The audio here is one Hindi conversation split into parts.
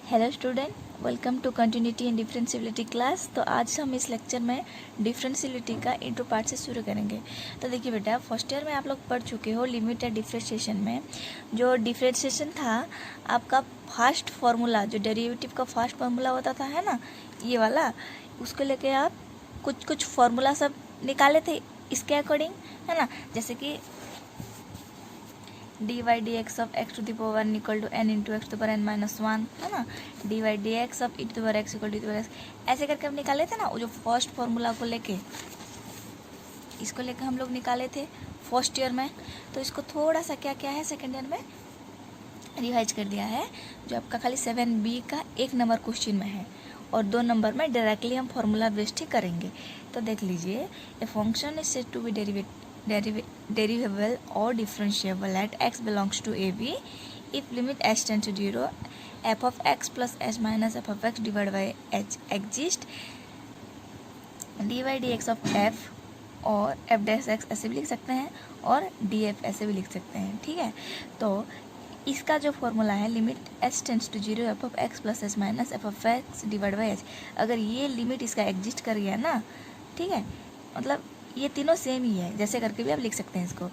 Hello student, welcome to continuity and differentiability class. तो आज हम इस लेक्चर में डिफरेंशियबिलिटी का इंट्रो पार्ट से शुरू करेंगे। तो देखिए बेटा, फर्स्ट ईयर में आप लोग पढ़ चुके हो लिमिट एंड डिफरेंशिएशन में। जो डिफरेंशिएशन था आपका फर्स्ट फार्मूला, जो डेरिवेटिव का फर्स्ट फार्मूला होता था, है ना, ये वाला, उसको लेके आप कुछ कुछ फार्मूला सब निकाले थे इसके अकॉर्डिंग, है ना। जैसे कि d y d x of x to the power n equal to n into x to power n minus one, है ना। D y d x of e to the power x equal to the power x, ऐसे करके हम निकाले थे ना। वो जो फर्स्ट फार्मूला को लेके, इसको लेकर हम लोग निकाले थे फर्स्ट ईयर में। तो इसको थोड़ा सा क्या क्या है सेकेंड ईयर में रिवाइज कर दिया है, जो आपका खाली 7B का 1 नंबर क्वेश्चन में है, और 2 नंबर में डायरेक्टली हम फार्मूला बेस्ड ही करेंगे। तो देख लीजिए, a function is said to be derivable or differentiable at x belongs to AB if limit h tends to 0, f of x plus h minus f of x divided by h exist, dy dx of f और f dash x ऐसे भी लिख सकते हैं और df ऐसे भी लिख सकते हैं, ठीक है। तो इसका जो फॉर्मूला है limit h tends to 0 f of x plus h minus f of x divide by h, अगर ये लिमिट इसका एग्जिस्ट कर गया ना, ठीक है, मतलब ये तीनों सेम ही है, जैसे करके भी आप लिख सकते हैं इसको।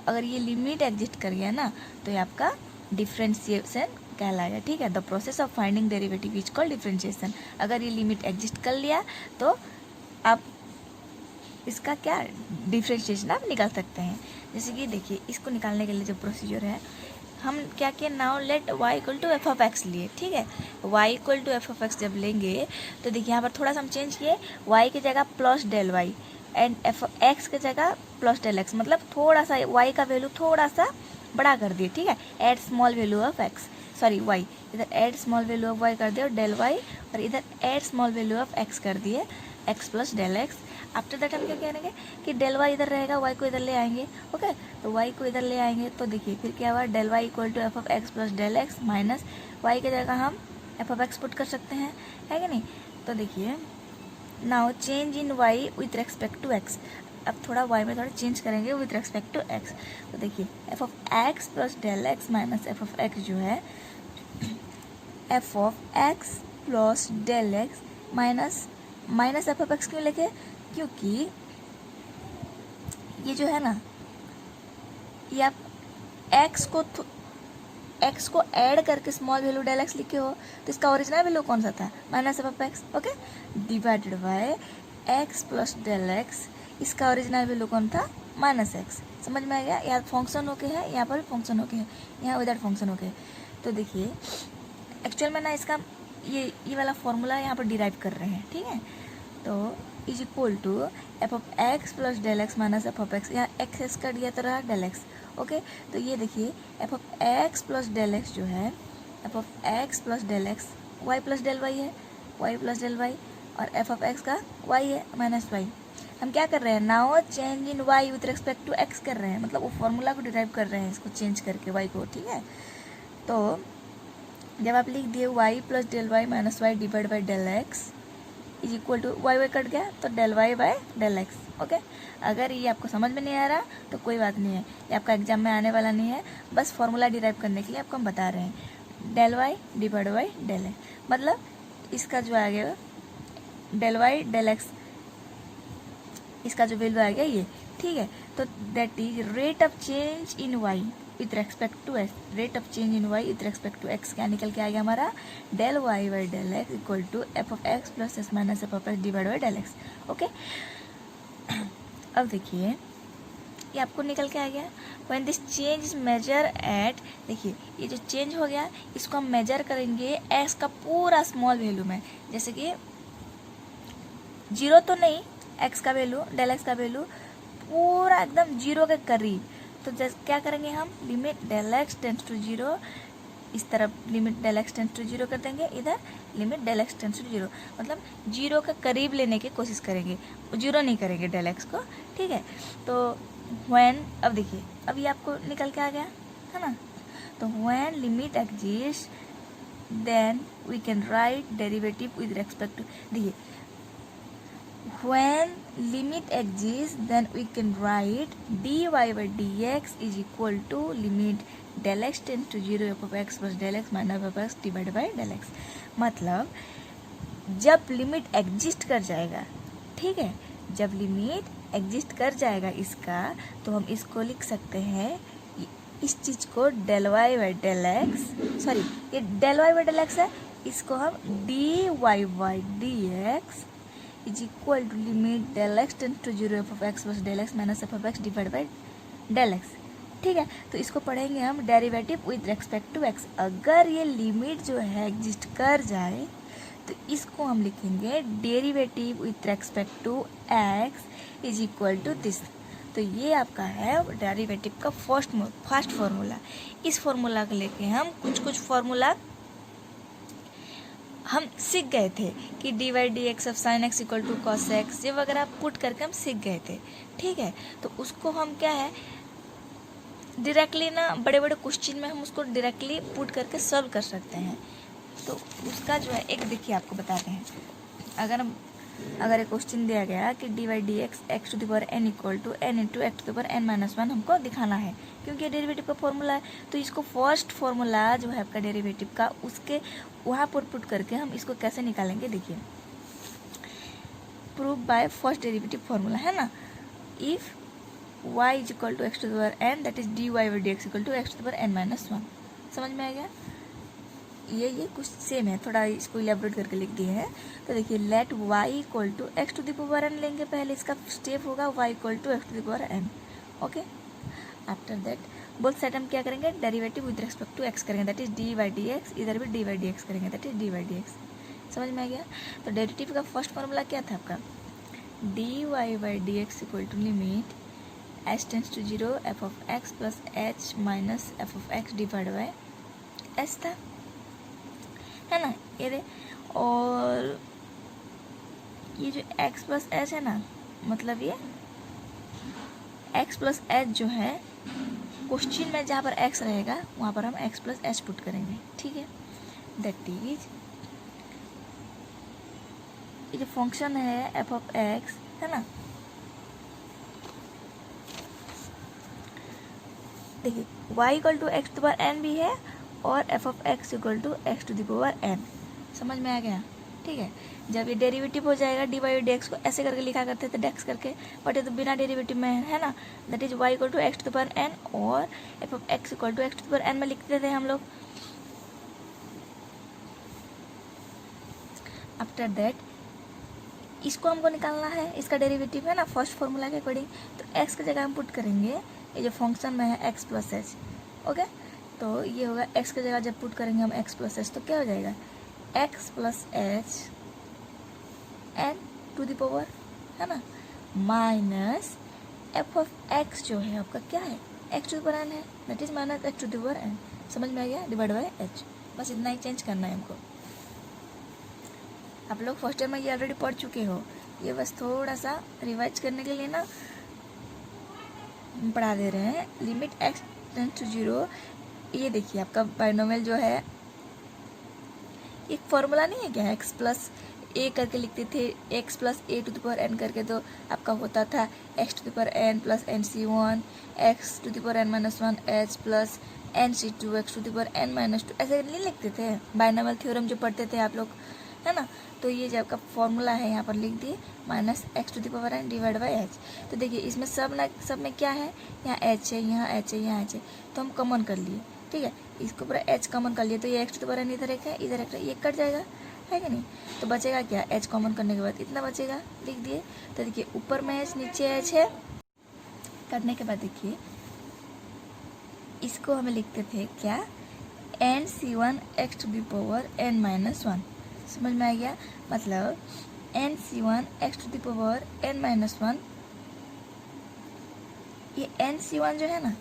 अगर ये लिमिट एग्जिस्ट कर गया ना, तो ये आपका डिफरेंशिएशन कहलाएगा, ठीक है। The process of finding derivative is called differentiation. अगर ये लिमिट एग्जिस्ट कर लिया तो आप इसका क्या डिफरेंशिएशन आप निकाल सकते हैं। जैसे कि देखिए, इसको निकालने के लिए जो प्रोसीजर है, हम क्या किए, now let y equal to f of x लिए, ठीक है। y equal to f of x जब लेंगे तो देखिए यहाँ पर थोड़ा सा हम चेंज किए, y की जगह plus del y and f x की जगह प्लस डेल एक्स, मतलब थोड़ा सा y का वैल्यू थोड़ा सा बड़ा कर दिए, ठीक है। Add small value of x, sorry y, इधर add small value of y कर दिए और डेल y, और इधर add small value of x कर दिए, x plus del x. After that हम क्या करेंगे कि डेल वाई इधर रहेगा, y को इधर ले आएंगे, ओके। तो y को इधर ले आएंगे तो देखिए फिर क्या हुआ, del y equal to f of x plus del x minus y की जगह हम एफ ऑफ एक्स पुट कर सकते हैं, है कि नहीं। तो देखिए, now change in y with respect to x, अब थोड़ा y में थोड़ा चेंज करेंगे विथ रेस्पेक्ट टू x। तो देखिए f of x plus del x minus f of x जो है, f of x plus del x minus f of x क्यों लिखे, क्योंकि ये जो है ना, ये आप एक्स को ऐड करके स्मॉल वैल्यू डेल एक्स लिखे हो, तो इसका ओरिजिनल वैल्यू कौन सा था, minus f of x, okay, divided by x plus del x, इसका ओरिजिनल वैल्यू कौन था, माइनस एक्स। समझ में आ गया, यहाँ फंक्शन होके है, यहाँ पर भी फंक्शन होके है, यहाँ विदाउट फंक्शन होके है। तो देखिए एक्चुअल में ना इसका ये वाला फॉर्मूला यहाँ पर डिराइव कर रहे हैं, ठीक है। तो is equal to f of x plus del x minus f of x, यहाँ एक्स एक्स कट गया तो रहा डेल एक्स, ओके। तो ये देखिए f of x plus del x जो है, f of x plus del x, y plus del y है, वाई प्लस डेल वाई, और एफ ऑफ एक्स का वाई है माइनस वाई। हम क्या कर रहे हैं, now change in y with respect to x कर रहे हैं, मतलब वो फॉर्मूला को डिराइव कर रहे हैं इसको चेंज करके वाई को, ठीक है। तो जब आप लिख दिए y plus del y minus y divide by del x is equal to y y कट गया तो del y by del x, okay. अगर ये आपको समझ में नहीं आ रहा तो कोई बात नहीं है, ये आपका एग्जाम में आने वाला नहीं है, बस फॉर्मूला डिराइव करने के लिए आपको हम बता रहे हैं। Del y divide by del x, मतलब इसका जो आ गया डेल वाई डेल एक्स, इसका जो वैल्यू आ गया ये, ठीक है। तो that is rate of change in y with respect to x, rate of change in y with respect to x क्या निकल के आ गया हमारा, del y by del x equal to f of x plus s minus f of x divide by del x, okay. अब देखिए ये आपको निकल के आ गया, when this change is measure at, देखिए ये जो चेंज हो गया इसको हम मेजर करेंगे एक्स का पूरा स्मॉल वैल्यू में, जैसे कि 0 तो नहीं, एक्स का वैल्यू डेल एक्स का वैल्यू पूरा एकदम 0 के करीब। तो जैसे क्या करेंगे हम, limit del x tends to 0, इस तरफ limit del x tends to 0 कर देंगे, इधर limit del x tends to 0, मतलब 0 के करीब लेने की कोशिश करेंगे, 0 नहीं करेंगे डेल एक्स को, ठीक है। तो व्हेन, अब देखिए अब ये आपको निकल के आ गया है ना। तो when limit exist then we can write derivative with respect to, देखिए when limit exists then we can write dy by dx is equal to limit del x tends to zero f of x plus del x minus f of x divide by del x. मतलब जब लिमिट एग्जिस्ट कर जाएगा, ठीक है, जब लिमिट एग्जिस्ट कर जाएगा इसका, तो हम इसको लिख सकते हैं, इस चीज़ को del y by del x, sorry ये del y by del x है, इसको हम d y by d x is equal to limit del x tends to zero f of x plus del x minus f of x divide by del x. ठीक है, तो इसको पढ़ेंगे हम derivative with respect to x. अगर ये लिमिट जो है एग्जिस्ट कर जाए तो इसको हम लिखेंगे derivative with respect to x is equal to this. तो ये आपका है डेरिवेटिव का फर्स्ट फॉर्मूला। इस फॉर्मूला को लेके हम कुछ फॉर्मूला हम सीख गए थे कि d y d x of sine x equal to cos x, ये वगैरह पुट करके हम सीख गए थे। ठीक है, तो उसको हम क्या है डायरेक्टली ना बड़े बड़े क्वेश्चन में हम उसको डायरेक्टली पुट करके सॉल्व कर सकते हैं। तो उसका जो है एक देखिए आपको बताते हैं, अगर एक क्वेश्चन दिया गया कि d y d x x to the power n equal to n into x to the power n minus one हमको दिखाना है, क्योंकि ये डेरिवेटिव का फॉर्मूला है। तो इसको फर्स्ट फॉर्मूला जो है आपका डेरिवेटिव का, उसके वहाँ पर पुट करके हम इसको कैसे निकालेंगे, देखिए prove by first derivative formula है ना, if y is equal to x to the power n that is d y by d x equal to x to the power n minus one. समझ में आ गया? ये कुछ सेम है, थोड़ा इसको इलेबोरेट करके लिख दिए हैं। तो देखिए let y equal to x to the power n लेंगे, पहले इसका स्टेप होगा y equal to x to the power n. Okay, after that both side हम क्या करेंगे, derivative with respect to x करेंगे, that is d y d x, इधर भी डी वाई डी एक्स करेंगे, that is d y d x. समझ में आ गया? तो डेरिवेटिव का फर्स्ट फॉर्मूला क्या था आपका, d y by d x equal to limit h tends to zero f of x plus h minus f of x divide by h था, है ना ये दे। और ये जो x प्लस एच है ना, मतलब ये x प्लस एच जो है क्वेश्चन में जहाँ पर x रहेगा वहाँ पर हम x प्लस एच पुट करेंगे। ठीक है, दैट इज ये जो फंक्शन है एफ ऑफ एक्स है ना, देखिए y equal to x to power n भी है और f of x equal to x to the power n. समझ में आ गया? ठीक है, जब ये डेरिवेटिव हो जाएगा डी वाई डी एक्स को ऐसे करके लिखा करते थे डेक्स करके, बट ये तो बिना डेरिवेटिव में है ना, that is y equal to x to the power n और f of x equal to x to the power n में लिखते थे हम लोग। आफ्टर दैट इसको हमको निकालना है, इसका डेरिवेटिव है ना फर्स्ट फॉर्मूला के अकॉर्डिंग, तो x की जगह हम पुट करेंगे ये जो फंक्शन में है x प्लस एच। ओके, तो ये होगा x की जगह जब पुट करेंगे हम x प्लस एच, तो क्या हो जाएगा x plus h n to the power है ना माइनस एफ ऑफ एक्स जो है आपका क्या है x to the power n है, that is minus x to the power n. समझ में आ गया? डिवाइड बाय एच, बस इतना ही चेंज करना है हमको। आप लोग फर्स्ट ईयर में ये ऑलरेडी पढ़ चुके हो, ये बस थोड़ा सा रिवाइज करने के लिए ना पढ़ा दे रहे हैं। Limit x tends to zero, ये देखिए आपका बाइनोमियल जो है एक फॉर्मूला नहीं है क्या, एक्स प्लस ए करके लिखते थे, x plus a to the power n करके, तो आपका होता था x to the power n plus n C one, x to the power n minus one h plus n c two, x to the power n minus two, ऐसे नहीं लिखते थे बाइनोमियल थ्योरम जो पढ़ते थे आप लोग, है ना। तो ये जो आपका फॉर्मूला है यहाँ पर लिख दिए minus x to the power n divide by h. तो देखिए इसमें सब में क्या है, यहाँ एच है, यहाँ एच है, यहाँ एच है, तो हम कॉमन कर लिए। ठीक है, इसको पूरा एच कॉमन कर लिए, तो ये x to the power n इधर एक है, इधर एक है, ये कट जाएगा, है कि नहीं। तो बचेगा क्या, एच कॉमन करने के बाद इतना बचेगा, लिख दिए। तो देखिए ऊपर में एच नीचे एच है, करने के बाद देखिए इसको हमें लिखते थे क्या, n C one x to the power n minus one. समझ में आ गया? मतलब n C one x to the power n minus one, ये एन सी वन जो है ना,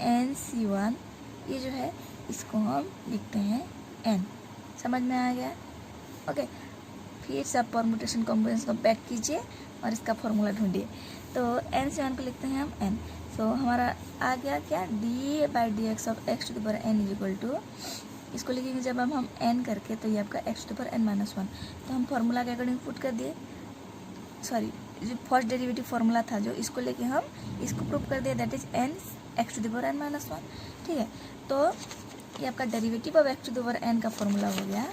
एन सी वन ये जो है इसको हम लिखते हैं एन। समझ में आ गया? ओके, फिर सब परमुटेशन कॉम्बिनेशन को बैक कीजिए और इसका फॉर्मूला ढूंढिए। तो एन सी वन को लिखते हैं हम एन, तो हमारा आ गया क्या, d by d x of x to the power n is equal to, इसको लिखेंगे जब हम एन करके, तो ये आपका x to the power n minus one. तो हम फॉर्मूला के अकॉर्डिंग पुट कर दिए, सॉरी जो फर्स्ट डेरिवेटिव फॉर्मूला था जो, इसको लेके हम इसको प्रूव कर दिए, that is n x to the power n minus one. ठीक है, तो ये आपका derivative of x to the power n का फॉर्मूला हो गया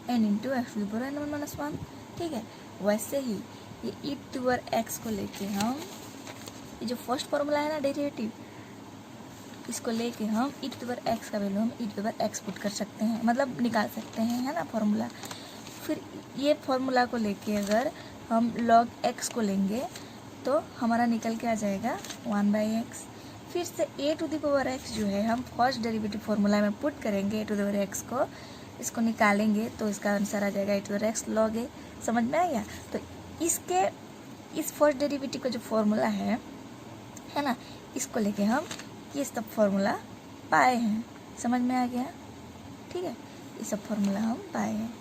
n into x to the power n one minus one. ठीक है, वैसे ही ये e to the power x को लेके हम ये जो फर्स्ट फॉर्मूला है ना डेरिवेटिव, इसको लेके हम e to the power x का वैल्यू हम e to the power x put कर सकते हैं, मतलब निकाल सकते हैं, है ना फॉर्मूला। फिर ये फॉर्मूला को लेके अगर हम लॉग एक्स को लेंगे तो हमारा निकल के आ जाएगा 1/x। फिर से a to the power x जो है हम फर्स्ट डेरिवेटिव फॉर्मूला में पुट करेंगे a to the power x को, इसको निकालेंगे तो इसका आंसर आ जाएगा a to the power x log a. समझ में आ गया? तो इसके इस फर्स्ट डेरिवेटिव का जो फॉर्मूला है ना, इसको लेके हम ये सब फॉर्मूला पाए हैं। समझ में आ गया? ठीक है, ये सब फॉर्मूला हम पाए हैं।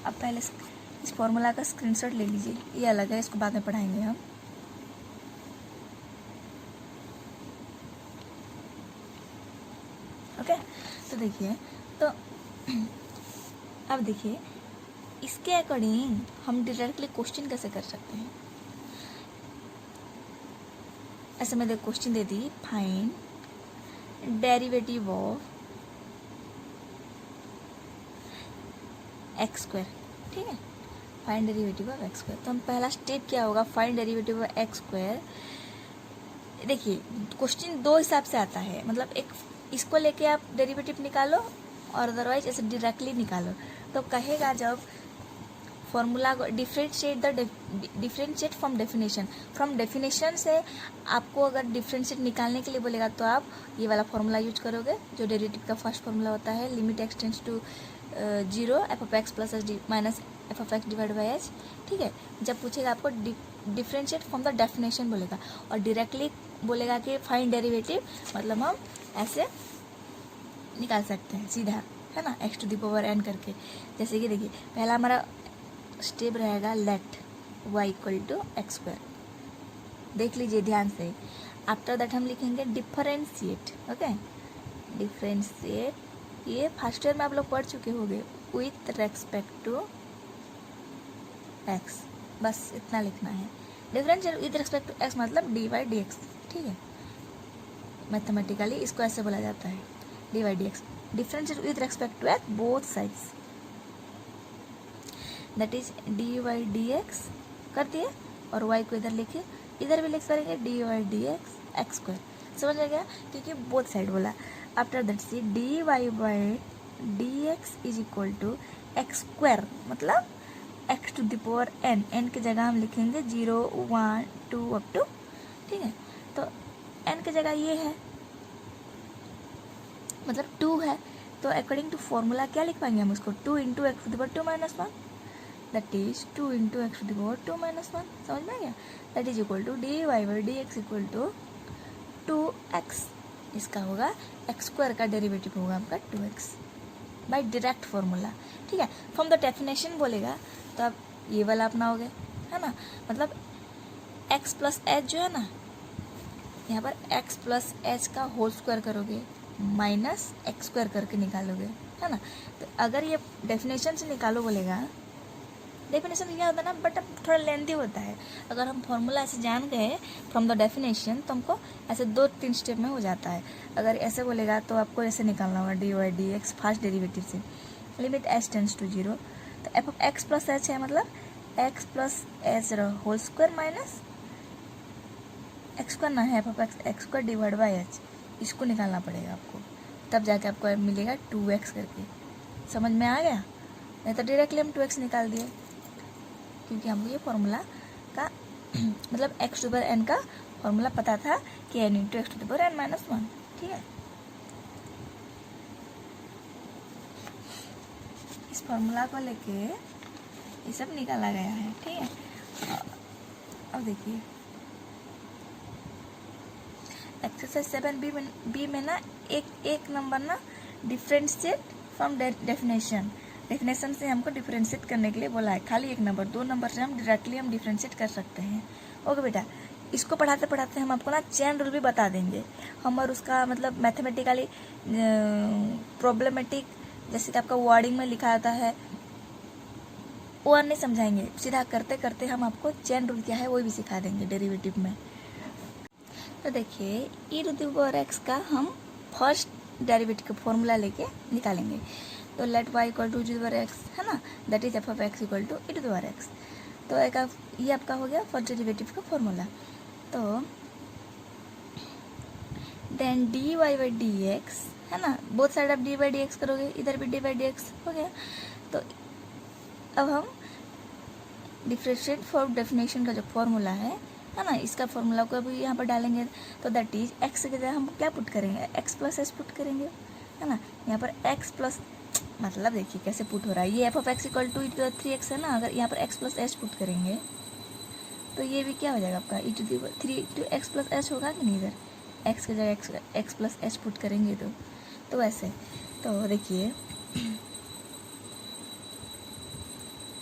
अब पहले इस फॉर्मूला का स्क्रीनशॉट ले लीजिए, ये अलग है, इसको बाद में पढ़ाएंगे हम। ओके, तो देखिए, तो अब देखिए इसके अकॉर्डिंग हम डायरेक्टली क्वेश्चन कैसे कर सकते हैं। ऐसे में देख question they the, find derivative of x square. ठीक है, find derivative of x square. तो हम पहला स्टेप क्या होगा, find derivative of x square. देखिए क्वेश्चन दो हिसाब से आता है, मतलब एक इसको लेके आप डेरिवेटिव निकालो और अदरवाइज ऐसे डायरेक्टली निकालो। तो कहेगा जब फॉर्मूला को differentiate from definition, from definition से आपको अगर डिफरेंशिएट निकालने के लिए बोलेगा तो आप ये वाला फॉर्मूला यूज करोगे जो डेरिवेटिव का फर्स्ट फॉर्मूला होता है, limit x tends to 0 f of x plus h minus f of x divide by h. ठीक है, जब पूछेगा आपको डिफरेंशिएट फ्रॉम द डेफिनेशन बोलेगा, और डायरेक्टली बोलेगा कि फाइंड डेरिवेटिव, मतलब हम ऐसे निकाल सकते हैं सीधा, है ना, x to the power n करके। जैसे कि देखिए पहला हमारा स्टेप रहेगा let y equal to x square. देख लीजिए ध्यान से। आफ्टर दैट हम लिखेंगे डिफरेंशिएट। ओके, डिफरेंशिएट, ये फर्स्ट ईयर में आप लोग पढ़ चुके होंगे, विथ रेस्पेक्ट टू एक्स, बस इतना लिखना है। Differentiate with respect to x मतलब डी वाई डी एक्स। ठीक है, मैथमेटिकली इसको ऐसे बोला जाता है, d y d x. Differentiate with respect to x both sides, that is d y d x कर दिए, और y को इधर लिखे, इधर भी लिख करेंगे d y d x x square. समझ आ गया, क्योंकि बोथ साइड बोला। After that C d y by d x is equal to x square, मतलब x to the power n, n की जगह हम लिखेंगे 0 1 2 अप टू। ठीक है, तो एन की जगह ये है, मतलब 2 है, तो अकॉर्डिंग टू फॉर्मूला क्या लिख पाएंगे हम उसको, 2 into x to the power 2 minus 1, that is 2 into x to the power 2 minus 1। समझ में आ गया? That is equal to d y by d x equal to 2x। इसका होगा एक्स स्क्वायर का डेरिवेटिव होगा आपका 2x बाई डायरेक्ट फॉर्मूला। ठीक है, फ्रॉम द डेफिनेशन बोलेगा तो आप ये वाला अपनाओगे, है ना, मतलब x प्लस एच जो है ना, यहाँ पर x प्लस एच का होल स्क्वायर करोगे माइनस एक्स स्क्वायर करके निकालोगे, है ना। तो अगर ये डेफिनेशन से निकालो बोलेगा, डेफिनेशन क्या होता है ना, बट अब थोड़ा लेंथी होता है। अगर हम फॉर्मूला ऐसे जान गए फ्रॉम द डेफिनेशन तो हमको ऐसे 2-3 स्टेप में हो जाता है। अगर ऐसे बोलेगा तो आपको ऐसे निकालना होगा d y d x first derivative से, लिमिट एच टेंड्स टू 0, तो f of x plus h है, मतलब x plus h whole square minus x square ना है, f of x square divide by h, इसको निकालना पड़ेगा आपको, तब जाके आपको मिलेगा 2x करके। समझ में आ गया? नहीं तो डायरेक्टली हम 2x निकाल दिए, क्योंकि हमको ये फॉर्मूला का मतलब x to the power n का फॉर्मूला पता था कि n into x to the power n minus 1। ठीक है, इस फॉर्मूला को लेके ये सब निकाला गया है। ठीक है, अब देखिए एक्सरसाइज 7B में ना एक नंबर ना डिफरेंशिएट फ्रॉम डेफिनेशन, डेफिनेशन से हमको डिफरेंशिएट करने के लिए बोला है। खाली एक नंबर, 2 नंबर से हम डायरेक्टली डिफरेंशिएट कर सकते हैं। ओके बेटा, इसको पढ़ाते पढ़ाते हम आपको ना चेन रूल भी बता देंगे हम, और उसका मतलब मैथमेटिकली प्रॉब्लमेटिक जैसे कि आपका वर्डिंग में लिखा आता है वो और नहीं समझाएंगे, सीधा करते करते हम आपको चेन रूल क्या है वो भी सिखा देंगे डेरिवेटिव में। तो देखिए e to the power x का हम फर्स्ट डेरिवेटिव का फॉर्मूला लेके निकालेंगे। तो let y equal to e to the power x है ना, that is f of x equal to e to the power x. तो ये आपका हो गया फर्स्ट डेरिवेटिव का फॉर्मूला। तो then d y by d x है ना, बोथ साइड आप डी बाई डी एक्स करोगे, इधर भी डी बाई डी एक्स हो गया। तो अब हम डिफरेंशिएट फॉर डेफिनेशन का जो फॉर्मूला है ना, इसका फॉर्मूला को अभी यहाँ पर डालेंगे। तो दैट इज एक्स की जगह हम क्या पुट करेंगे, एक्स प्लस एच पुट करेंगे है ना। यहाँ पर एक्स प्लस, मतलब देखिए कैसे पुट हो रहा है, ये f of x equal to e to the 3x है ना, अगर यहाँ पर एक्स प्लस एच पुट करेंगे तो ये भी क्या हो जाएगा आपका e to the 3x plus h होगा कि नहीं, इधर एक्स की जगह एक्स प्लस एच पुट करेंगे तो वैसे। तो देखिए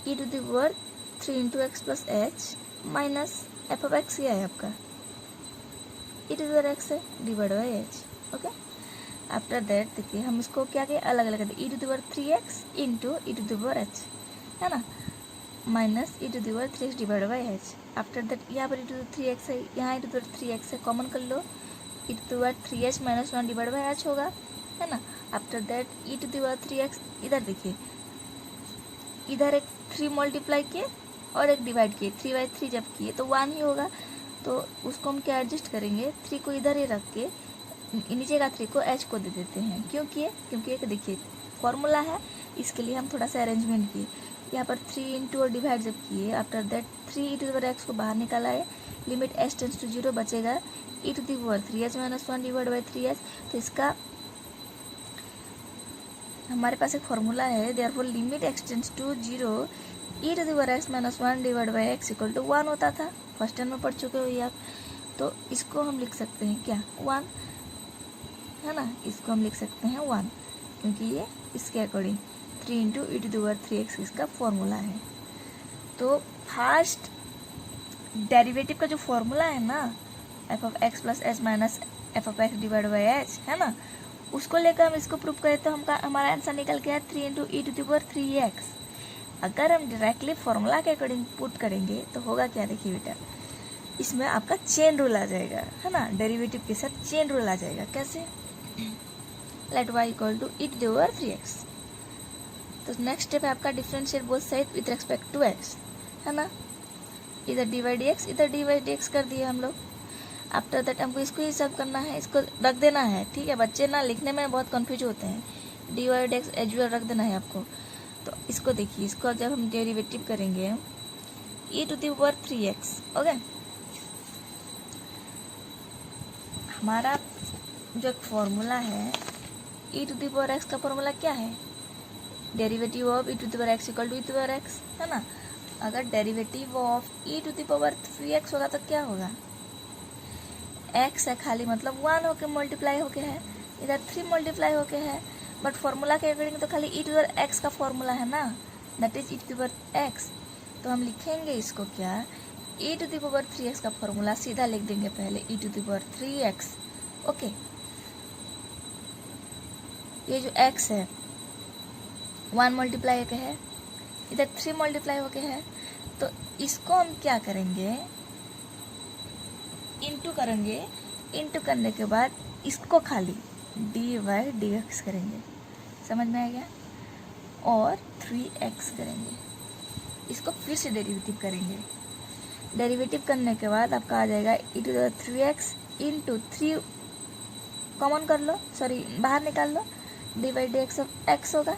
e to the power 3 into x plus h minus f of x ये है आपका e to the power x है divide by h. Okay, after that देखिए हम इसको क्या किया, अलग अलग कर दिए, e to the power 3x into e to the power h है ना, minus e to the power 3x divide by h. After that यहाँ पर ई टू द 3x है, यहाँ ई टू द 3x है, कॉमन कर लो, e to the power 3h minus 1 divide by h होगा है ना। After that e to the power 3x, इधर देखिए इधर एक 3 मल्टीप्लाई किए और एक डिवाइड किए, 3/3 जब किए तो 1 ही होगा। तो उसको हम क्या एडजस्ट करेंगे, 3 को इधर ही रख के नीचे का 3 को h को दे देते हैं। क्यों किए, क्योंकि एक देखिए फॉर्मूला है, इसके लिए हम थोड़ा सा अरेंजमेंट किए। यहाँ पर 3 इंटू और डिवाइड जब किए, after that 3 e to the power x को बाहर निकाला है, लिमिट h टेंड्स टू 0 बचेगा e to the power 3h minus 1 divide by 3h। तो इसका हमारे पास एक फॉर्मूला है, therefore limit x tends to 0 e to the power x minus 1 divide by x equal to 1 होता था, फर्स्ट टाइम में पढ़ चुके हो ये आप। तो इसको हम लिख सकते हैं क्या 1 है ना, इसको हम लिख सकते हैं 1 क्योंकि ये इसके according 3 into e to the power 3x इसका फॉर्मूला है। तो फर्स्ट डेरिवेटिव का जो फॉर्मूला है ना, F of x plus h minus f of x divide by H है ना, उसको लेकर हम इसको प्रूव करें तो हमारा आंसर निकल गया 3 into e to the power 3x। अगर हम डायरेक्टली फॉर्मूला के अकॉर्डिंग पुट करेंगे तो होगा क्या, देखिए बेटा इसमें आपका चेन रूल आ जाएगा है ना, डेरिवेटिव के साथ चेन रूल आ जाएगा। कैसे, let y equal to e to the power 3x। तो नेक्स्ट स्टेप है आपका differentiate both side with respect to x है ना, इधर डिवाइड x इधर डिवाइड x कर दिए हम लोग। आफ्टर दैट हमको इसको ही सब करना है, इसको रख देना है, ठीक है। बच्चे ना लिखने में बहुत कंफ्यूज होते हैं, डिवाइड x एजुअल रख देना है आपको। तो इसको देखिए, इसको जब हम डेरिवेटिव करेंगे e to the power 3x, okay. हमारा जो फॉर्मूला है e to the power x का फॉर्मूला क्या है, derivative of e to the power x equal to e to the power x है ना। अगर derivative of e to the power 3x होगा तो क्या होगा, x है खाली, मतलब 1 होके मल्टीप्लाई होके है, इधर 3 मल्टीप्लाई होके है, बट फॉर्मूला के अकॉर्डिंग तो खाली e to the power x का फॉर्मूला है ना, that is e to the power x। तो हम लिखेंगे इसको क्या, ई टू द पावर 3x का फॉर्मूला सीधा लिख देंगे पहले e to the power 3x, okay. ये जो x है 1 मल्टीप्लाई होके है, इधर 3 मल्टीप्लाई होके है, तो इसको हम क्या करेंगे, इंटू करेंगे, इंटू करने के बाद इसको खाली डी वाई डी एक्स करेंगे, समझ में आ गया, और 3x करेंगे, इसको फिर से डेरिवेटिव करेंगे। डेरिवेटिव करने के बाद आपका आ जाएगा e to the 3x into 3 common कर लो, सॉरी बाहर निकाल लो, d by d x of x होगा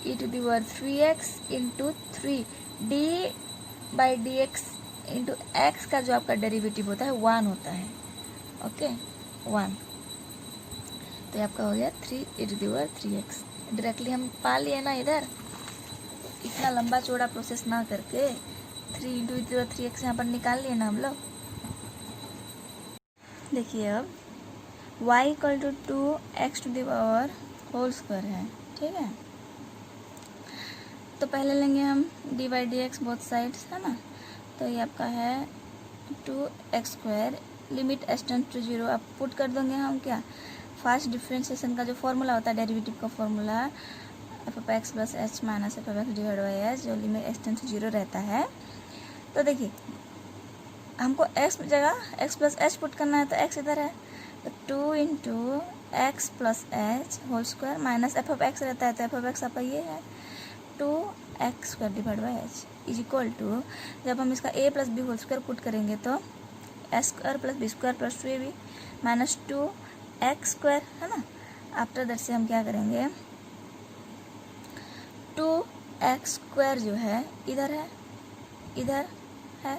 e to the power 3x into 3 d by d x into x का जो आपका डेरिवेटिव होता है 1 होता है, ओके 1। तो ये आपका हो गया 3 e to the power 3x। Directly हम पा लिए ना, इधर इतना लंबा चौड़ा प्रोसेस ना करके 3 into e to the power 3x यहाँ पर निकाल लिए ना हम लोग। देखिए अब y equal to 2x to the power whole square है, ठीक है। तो पहले लेंगे हम d by d x both sides है ना, तो ये आपका है 2x square, limit h tends to 0 आप पुट कर देंगे हम क्या, फास्ट डिफरेंशिएशन का जो फॉर्मूला होता है डेरिवेटिव का formula F of x plus h minus f of x divide by H, जो लिमिट h टेंड्स टू 0 रहता है। तो देखिए हमको x जगह x प्लस एच पुट करना है, तो x इधर है, तो 2 into x plus h whole square minus f of x रहता है, तो एफ ऑफ एक्स आपका ये है 2x square divide by h is equal to, जब हम इसका a plus b whole square put करेंगे तो s square plus b square plus 2ab minus 2x square, है ना। आफ्टर दैट से हम क्या करेंगे, 2x स्क्वायर जो है इधर है,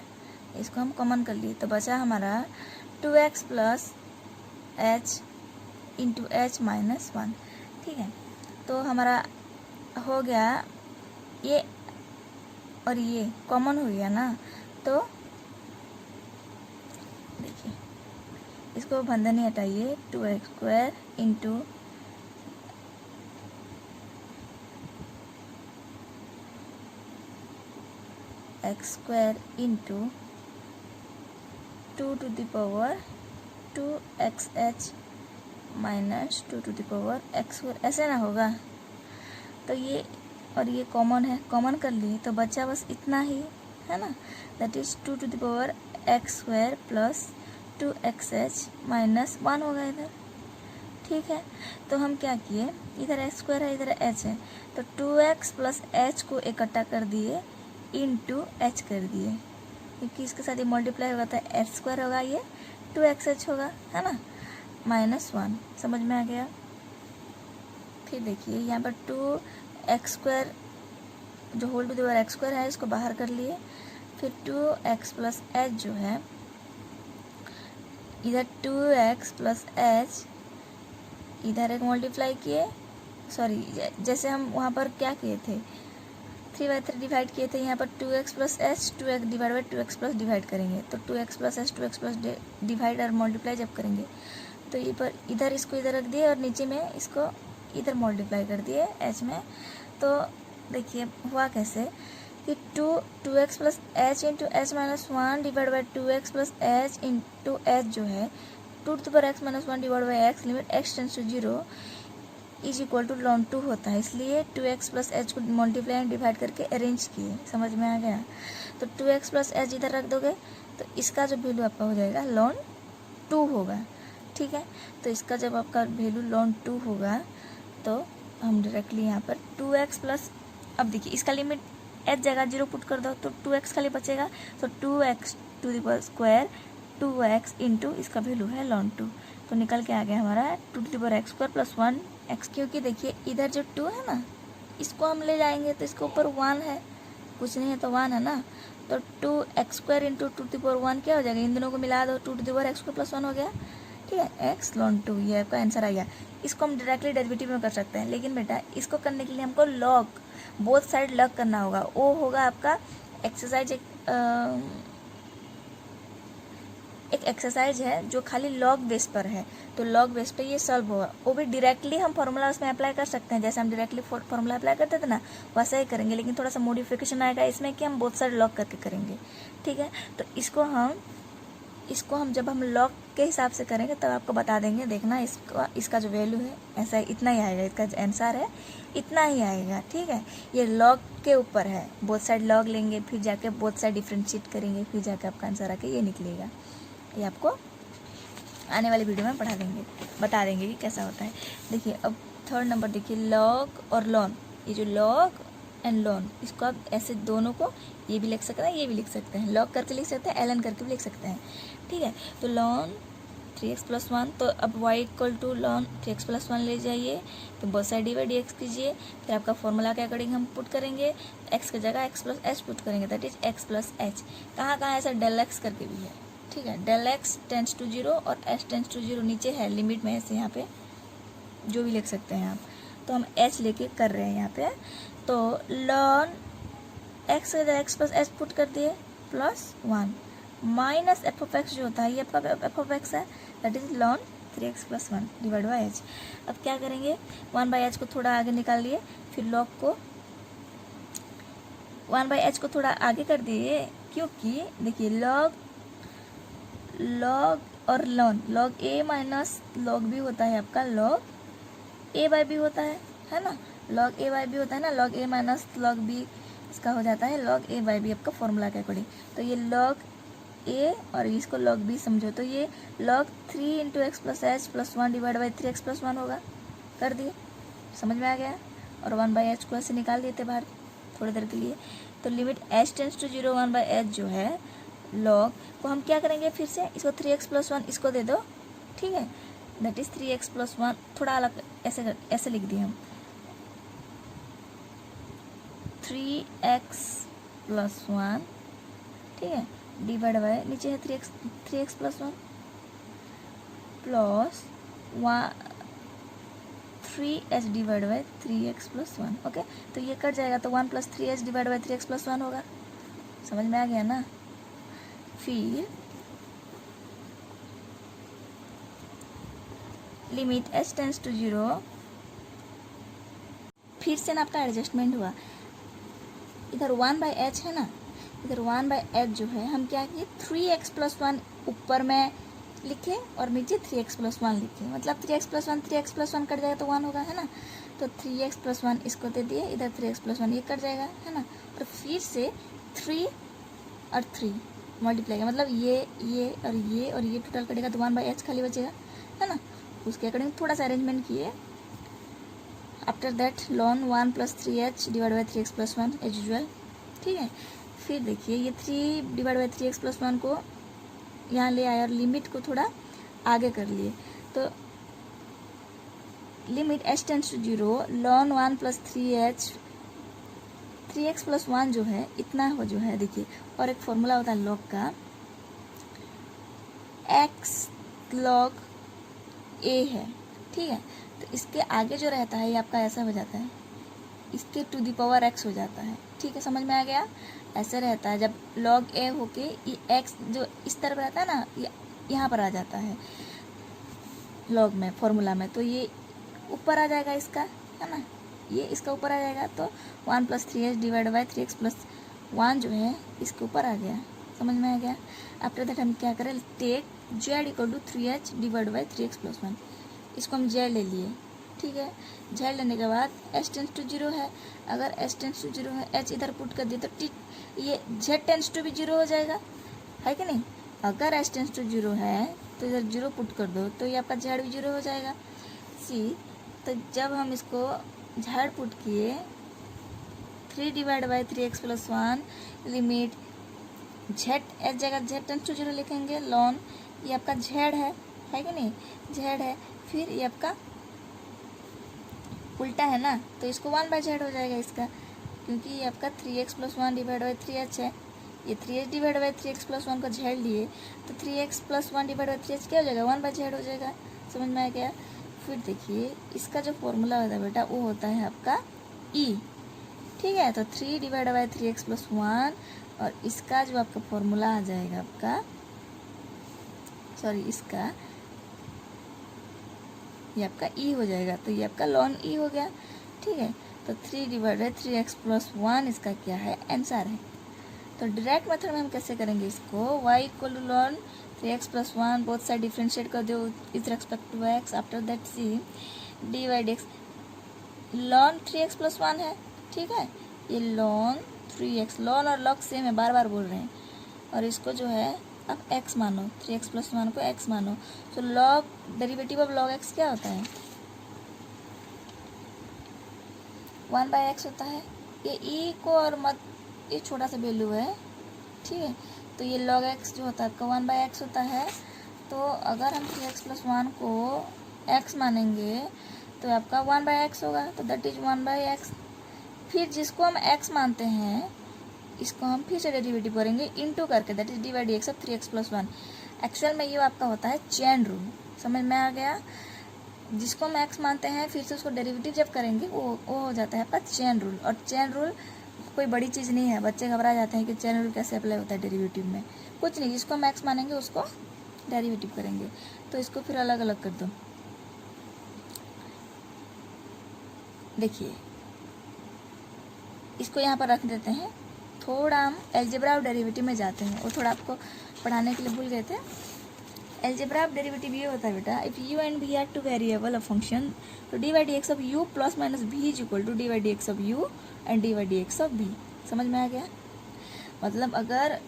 इसको हम कॉमन कर लिए, तो बचा हमारा 2x plus h into h minus 1, ठीक है। तो हमारा हो गया ये और ये कॉमन हो गया ना, तो देखिए इसको बंधन ही हटाइए, 2x square into x square into 2 to the power 2xh minus 2 to the power x square, ऐसे ना होगा। तो ये और ये कॉमन है, कॉमन कर लिए, तो बचा बस इतना ही, है ना, that is 2 to the power x square plus 2xh minus 1 होगा इधर, ठीक है। तो हम क्या किए, इधर एक्स स्क्वायर है, इधर h है, तो 2x प्लस h को इकट्ठा कर दिए इंटू h कर दिए, क्योंकि इसके साथ ये मल्टीप्लाई होगा तो एच स्क्वायर होगा, ये 2xh होगा, है ना, माइनस 1, समझ में आ गया। फिर देखिए यहाँ पर 2x स्क्वायर जो whole to the power x square है इसको बाहर कर लिए, फिर 2x प्लस एच जो है इधर 2x प्लस एच इधर एक मल्टीप्लाई किए, सॉरी जैसे हम वहाँ पर क्या किए थे 3/3 डिवाइड किए थे, यहाँ पर 2x plus H 2x divide by 2x plus divide करेंगे, तो 2x plus H 2x plus divide और मल्टीप्लाई जब करेंगे तो ये पर इधर इसको इधर रख दिए और नीचे में इसको इधर मल्टीप्लाई कर दिए h में। तो देखिए हुआ कैसे कि 2x plus h into h minus 1 divide by 2x plus h into h जो है 2 to the power x minus 1 divide by x limit x tends to 0 is equal to ln 2 होता है, इसलिए 2x प्लस एच को मल्टीप्लाई एंड डिवाइड करके अरेंज किए, समझ में आ गया। तो 2x प्लस एच इधर रख दोगे तो इसका जो वैल्यू आपका हो जाएगा ln 2 होगा, ठीक है। तो इसका जब आपका वैल्यू ln 2 होगा तो हम डायरेक्टली यहाँ पर 2x प्लस, अब देखिए इसका लिमिट h जगह 0 पुट कर दो तो 2x खाली बचेगा, तो 2x to the power square 2x into इसका वैल्यू है ln 2, तो निकल के आ गया हमारा 2 to the power x square plus 1x, क्योंकि देखिए इधर जो 2 है ना इसको हम ले जाएंगे तो इसके ऊपर 1 है, कुछ नहीं है तो 1 है ना, तो 2x square into 2 to the power 1 क्या हो जाएगा, इन दोनों को मिला दो 2 to the power x square plus 1 हो गया, ठीक है, x ln 2, ये आपका आंसर आ गया। इसको हम डायरेक्टली डेरिवेटिव में कर सकते हैं, लेकिन बेटा इसको करने के लिए हमको लॉग बोथ साइड लॉग करना होगा, वो होगा आपका एक्सरसाइज, एक एक्सरसाइज है जो खाली लॉग बेस पर है, तो लॉग बेस पे ये सॉल्व होगा, वो भी डायरेक्टली हम फार्मूला उसमें अप्लाई कर सकते हैं, जैसे हम डायरेक्टली फार्मूला अप्लाई करते थे ना वैसा ही करेंगे, लेकिन थोड़ा सा मॉडिफिकेशन आएगा इसमें कि हम बोथ साइड लॉग करके करेंगे, ठीक है। तो इसको हम जब हम लॉग के हिसाब से करेंगे तब आपको बता देंगे, देखना इसका जो वैल्यू है ऐसा इतना ही आएगा, इसका जो आंसर है इतना ही आएगा, ठीक है। ये लॉग के ऊपर है, बोथ साइड लॉग लेंगे फिर जाके बोथ साइड डिफ्रेंशिएट करेंगे, फिर जाके आपका आंसर आके ये निकलेगा, ये आपको आने वाली वीडियो में बता देंगे कि कैसा होता है। देखिए अब थर्ड नंबर देखिए, लॉग और लॉन, ये जो लॉग एंड लॉन इसको आप ऐसे दोनों को ये भी लिख सकते हैं, ये भी लिख सकते हैं, लॉग करके लिख सकते हैं, ln करके भी लिख सकते हैं, ठीक है। तो ln 3x प्लस 1, तो अब y equal to ln 3x plus 1 ले जाइए, तो both side d by d x कीजिए, फिर आपका फॉर्मूला के अकॉर्डिंग हम पुट करेंगे, x की जगह x प्लस एच पुट करेंगे, that is x plus H, कहाँ ऐसा डेल एक्स करके भी है, ठीक है, डेल एक्स टेंस टू 0 और h टेंस टू 0 नीचे है लिमिट में, ऐसे यहाँ पे जो भी लिख सकते हैं आप, तो हम h लेके कर रहे हैं यहाँ पे, तो ln x की जगह x प्लस एच पुट कर दिए plus 1 minus f of x जो होता है ये आपका एफ ऑफ एक्स है, that is ln 3x plus 1 divide by H. अब क्या करेंगे 1 बाई एच को थोड़ा आगे निकाल लिए, फिर लॉग को 1 बाई एच को थोड़ा आगे कर दिए, क्योंकि देखिए लॉग और लॉग ए माइनस लॉग बी होता है आपका लॉग ए बाई बी होता है ना, लॉग ए बाई बी होता है ना, लॉग ए माइनस लॉग बी इसका हो जाता है लॉग ए बाई बी आपका फॉर्मूला के अकॉर्डिंग। तो ये लॉग ए और इसको log b समझो, तो ये log 3 into x plus H plus 1 divide by 3x plus 1 होगा। कर दिए, समझ में आ गया। और 1/h को ऐसे निकाल देते बाहर थोड़ी देर के लिए। तो limit h tends to 0 1/h जो है log को हम क्या करेंगे, फिर से इसको 3x प्लस 1 इसको दे दो, ठीक है, दैट इज 3x प्लस 1, थोड़ा अलग ऐसे लिख दिए हम 3x प्लस 1, ठीक है, डिवाइड बाय नीचे है 3x plus 1 plus 3h divide by 3x plus 1। Okay, तो ये कट जाएगा, तो 1 plus 3h divide by 3x plus 1 होगा। समझ में आ गया ना। फिर लिमिट h टेंस टू 0, फिर से ना आपका एडजस्टमेंट हुआ, इधर 1/h है ना, इधर 1/h जो है हम क्या किए 3x प्लस 1 ऊपर में लिखे और नीचे 3x प्लस 1 लिखे, मतलब 3x प्लस 1 कट जाएगा तो 1 होगा, है ना। तो 3x प्लस 1 इसको दे दिए, इधर 3x प्लस 1 ये कट जाएगा, है ना। और फिर से 3 और 3 मल्टीप्लाई का मतलब ये और ये टोटल कटेगा तो 1/h खाली बचेगा, है ना। उसके अकॉर्डिंग थोड़ा सा अरेंजमेंट किए। After that ln 1 plus 3h divide by 3x plus 1 as usual, ठीक है। फिर देखिए ये 3 डिवाइड बाई 3x प्लस 1 को यहाँ ले आए और लिमिट को थोड़ा आगे कर लिए, तो limit h tends to 0 ln 1 plus 3x plus 1 जो है इतना हो जो है, देखिए और एक फॉर्मूला होता है लॉग का, x log a है, ठीक है। तो इसके आगे जो रहता है ये आपका ऐसा हो जाता है, इसके टू द पावर x हो जाता है, ठीक है, समझ में आ गया। ऐसे रहता है जब log a होके ये x जो इस तरफ रहता है ना, ये यहाँ पर आ जाता है log में फॉर्मूला में, तो ये ऊपर आ जाएगा इसका, है ना, ये इसका ऊपर आ जाएगा। तो 1 plus 3h divide by 3x plus 1 जो है इसके ऊपर आ गया, समझ में आ गया। आफ्टर दैट हम क्या करें, take z equal to 3h divide by 3x plus 1, इसको हम z ले लिए, ठीक है। z लेने के बाद h टेंस टू 0 है, अगर h टेंस टू 0 है h इधर पुट कर दिए तो ये z टेंस टू भी 0 हो जाएगा, है कि नहीं। अगर h टेंस टू 0 है तो इधर 0 पुट कर दो तो ये आपका z भी 0 हो जाएगा। सी, तो जब हम इसको z पुट किए 3 divide by 3x plus 1 limit z S जगह z टेंस टू 0 लिखेंगे, लॉन ये आपका z है कि नहीं, z है। फिर ये आपका उल्टा है ना, तो इसको 1/z हो जाएगा इसका, क्योंकि ये आपका 3x plus 1 divide by 3h है, ये 3h divide by 3x plus 1 को z लिए तो 3x plus 1 divide by 3h क्या हो जाएगा 1/z हो जाएगा, समझ में आ गया। फिर देखिए इसका जो फॉर्मूला होता है बेटा वो होता है आपका e, ठीक है। तो 3 डिवाइड बाई 3x प्लस 1 और इसका जो आपका फॉर्मूला आ जाएगा आपका, सॉरी इसका ये आपका e हो जाएगा, तो ये आपका लॉन e हो गया, ठीक है। तो 3 डिवाइड बाई 3x प्लस 1 इसका क्या है, आंसर है। तो डायरेक्ट मेथड में हम कैसे करेंगे इसको, y equal to ln 3x plus 1 both side differentiate कर दो with respect to x। After that C d by d x, ln 3x plus 1 है, ठीक है, ये लॉन 3x, लॉन और लॉग सेम है, बार बार बोल रहे हैं, और इसको जो है अब x मानो, 3x प्लस 1 को x मानो। तो log derivative of log x क्या होता है 1/x होता है। ये e को और मत, ये छोटा सा वैल्यू है, ठीक है। तो ये लॉग x जो होता है आपका 1/x होता है। तो अगर हम 3x प्लस 1 को x मानेंगे तो आपका 1/x होगा, तो दैट इज 1/x। फिर जिसको हम x मानते हैं इसको हम फिर से डेरिवेटिव करेंगे इनटू करके, that is D by d x of 3x plus 1। Actual में ये आपका होता है चेन रूल, समझ में आ गया। जिसको हम x मानते हैं फिर से उसको डेरिवेटिव जब करेंगे वो हो जाता है आपका चेन रूल। और चेन रूल कोई बड़ी चीज़ नहीं है, बच्चे घबरा जाते हैं कि चेन रूल कैसे अप्लाई होता है डेरिवेटिव में, कुछ नहीं, जिसको हम x मानेंगे उसको डेरिवेटिव करेंगे। तो इसको फिर अलग अलग कर दो, देखिए इसको यहाँ पर रख देते हैं। थोड़ा हम एल्जेब्रा ऑफ डेरिवेटिव में जाते हैं, वो थोड़ा आपको पढ़ाने के लिए भूल गए थे। एल्जेब्रा ऑफ डेरिवेटिव ये होता है बेटा, if u and b are two variable of function तो d by d x of u plus minus b is equal to d by d x of u and d by d x of b. समझ में आ गया। मतलब अगर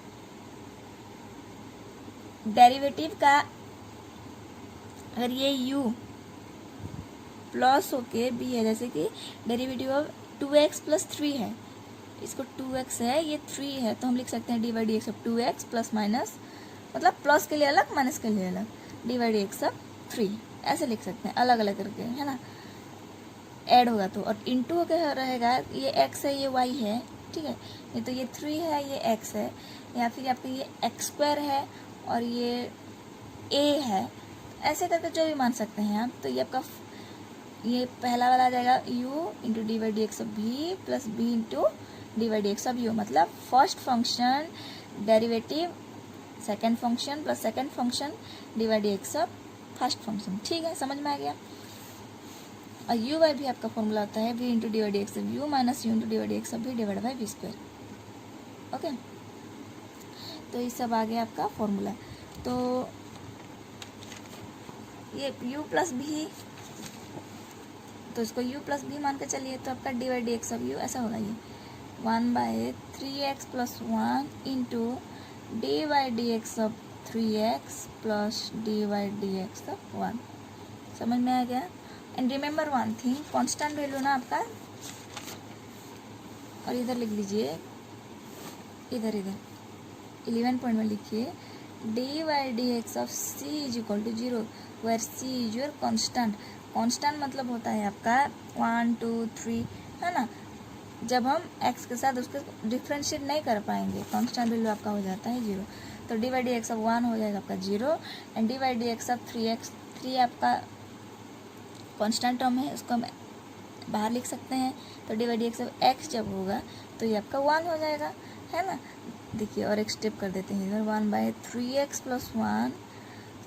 डेरिवेटिव का अगर ये u प्लस होके b है, जैसे कि डेरिवेटिव ऑफ 2x प्लस 3 है, इसको 2x है, ये 3 है, तो हम लिख सकते हैं D by d x of 2x plus minus, मतलब प्लस के लिए अलग माइनस के लिए अलग, D by d x of 3 ऐसे लिख सकते हैं अलग अलग करके, है ना, ऐड होगा तो। और इंटू होकर रहेगा, ये x है ये y है, ठीक है, ये तो ये 3 है ये x है, या फिर आपका ये x² है और ये a है, ऐसे करके जो भी मान सकते हैं आप। तो ये आपका ये पहला वाला आ जाएगा u into D by d x of v plus b into D by d x of u, मतलब first function derivative second function plus second function D by d x of first function. ठीक है, समझ में आ गया। और यू बाई भी आपका फॉर्मूला होता है v into D by d x of u minus u into D by d x of v divide by v square. Okay, तो ये सब आ गया आपका फॉर्मूला। तो ये u प्लस भी, तो इसको u प्लस भी मान के चलिए, तो आपका D by d x of u ऐसा होगा, ये 1/3x plus 1 into D by d x of 3x plus D by d x of 1। समझ में आ गया। And remember one thing, constant value ना आपका, और इधर लिख लीजिए, इधर 11 पॉइंट में लिखिए d by d x of c is equal to 0 where c is your constant. Constant मतलब होता है आपका 1 2 3, है ना, जब हम x के साथ उसके डिफ्रेंशिएट नहीं कर पाएंगे, कांस्टेंट वैल्यू आपका हो जाता है 0। तो d by d x of 1 हो जाएगा आपका 0, and d by d x of 3 आपका कांस्टेंट टर्म है, उसको हम बाहर लिख सकते हैं। तो d by d x of x जब होगा तो ये आपका 1 हो जाएगा, है ना। देखिए और एक स्टेप कर देते हैं इधर, 1/3x प्लस 1,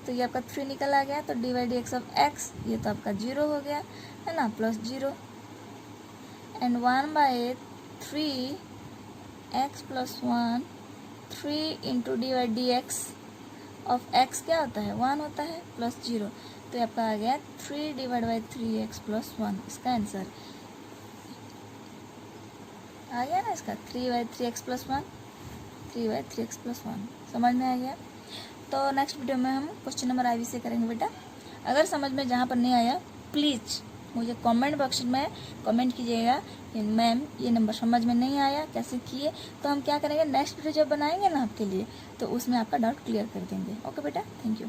तो ये आपका 3 निकल आ गया। तो d by d x of x, ये तो आपका 0 हो गया, है ना, plus 0, and 1/3x plus 1, 3 into D by d x of x क्या होता है, 1 होता है, प्लस 0, तो ये आपका आ गया 3 डिवाइड बाई 3x प्लस 1। इसका आंसर आ गया ना, इसका 3/3x प्लस 1, 3/3x प्लस 1। समझ में आ गया। तो नेक्स्ट वीडियो में हम क्वेश्चन नंबर आई से करेंगे बेटा। अगर समझ में जहाँ पर नहीं आया प्लीज़ मुझे कमेंट बॉक्स में कमेंट कीजिएगा कि मैम ये नंबर समझ में नहीं आया, कैसे किए। तो हम क्या करेंगे, नेक्स्ट वीडियो जब बनाएंगे ना आपके लिए, तो उसमें आपका डाउट क्लियर कर देंगे। ओके बेटा, थैंक यू।